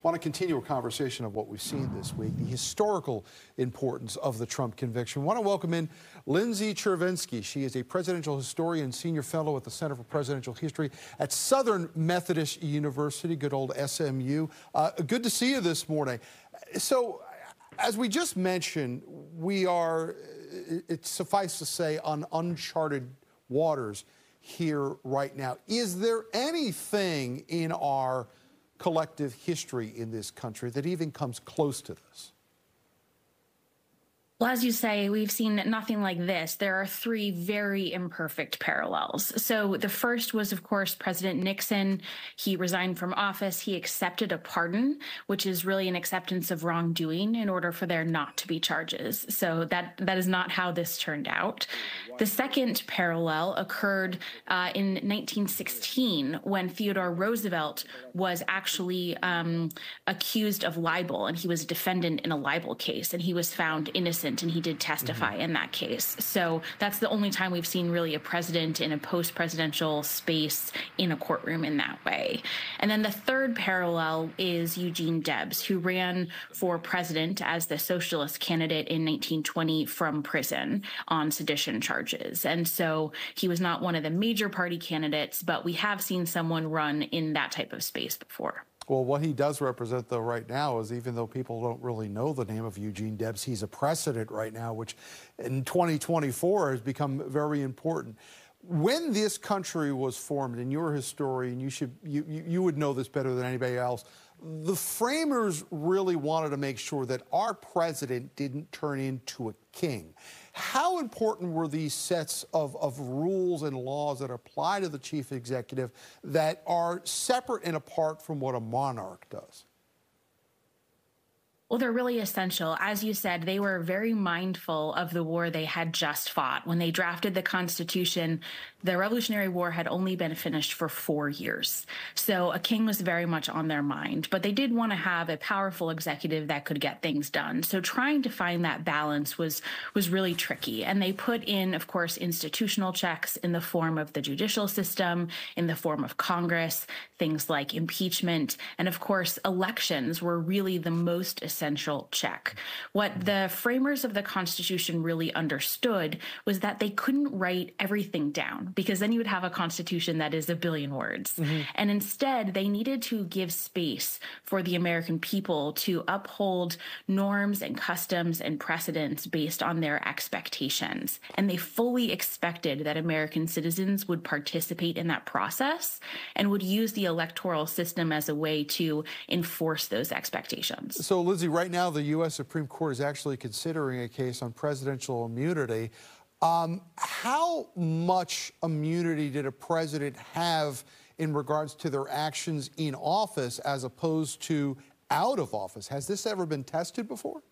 I want to continue a conversation of what we've seen this week, the historical importance of the Trump conviction. I want to welcome in Lindsay Chervinsky. She is a presidential historian, senior fellow at the Center for Presidential History at Southern Methodist University, good old SMU. Good to see you this morning. So, as we just mentioned, we are, it's suffice to say, on uncharted waters here right now. Is there anything in our collective history in this country that even comes close to this? Well, as you say, we've seen nothing like this. There are three very imperfect parallels. So the first was, of course, President Nixon. He resigned from office. He accepted a pardon, which is really an acceptance of wrongdoing in order for there not to be charges. So that is not how this turned out. The second parallel occurred in 1916 when Theodore Roosevelt was actually accused of libel, and he was a defendant in a libel case, and he was found innocent, and he did testify in that case. So that's the only time we've seen really a president in a post-presidential space in a courtroom in that way. And then the third parallel is Eugene Debs, who ran for president as the socialist candidate in 1920 from prison on sedition charges. And so he was not one of the major party candidates, but we have seen someone run in that type of space before. Well, what he does represent, though, right now is, even though people don't really know the name of Eugene Debs, he's a precedent right now, which in 2024 has become very important. When this country was formed, and you're a historian, you would know this better than anybody else, the framers really wanted to make sure that our president didn't turn into a king. How important were these sets of rules and laws that apply to the chief executive that are separate and apart from what a monarch does? Well, they're really essential. As you said, they were very mindful of the war they had just fought. When they drafted the Constitution, the Revolutionary War had only been finished for 4 years. So a king was very much on their mind. But they did want to have a powerful executive that could get things done. So trying to find that balance was really tricky. And they put in, of course, institutional checks in the form of the judicial system, in the form of Congress, things like impeachment. And of course, elections were really the most essential check. What the framers of the Constitution really understood was that they couldn't write everything down, because then you would have a Constitution that is a billion words. And instead, they needed to give space for the American people to uphold norms and customs and precedents based on their expectations. And they fully expected that American citizens would participate in that process and would use the electoral system as a way to enforce those expectations. So, Lindsay, right now the U.S. Supreme Court is actually considering a case on presidential immunity. How much immunity did a president have in regards to their actions in office as opposed to out of office? Has this ever been tested before?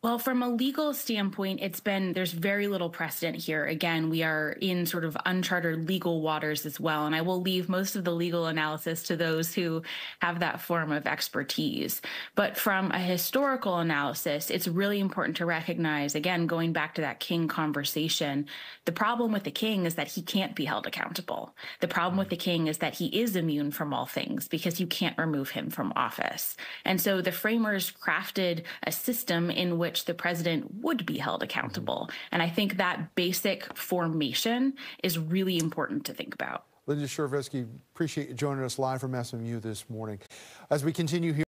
Well, from a legal standpoint, there's very little precedent here. Again, we are in sort of uncharted legal waters as well. And I will leave most of the legal analysis to those who have that form of expertise. But from a historical analysis, it's really important to recognize, again, going back to that king conversation, the problem with the king is that he can't be held accountable. The problem with the king is that he is immune from all things because you can't remove him from office. And so the framers crafted a system in which the president would be held accountable. And I think that basic formation is really important to think about. Lindsay Chervinsky, appreciate you joining us live from SMU this morning. As we continue here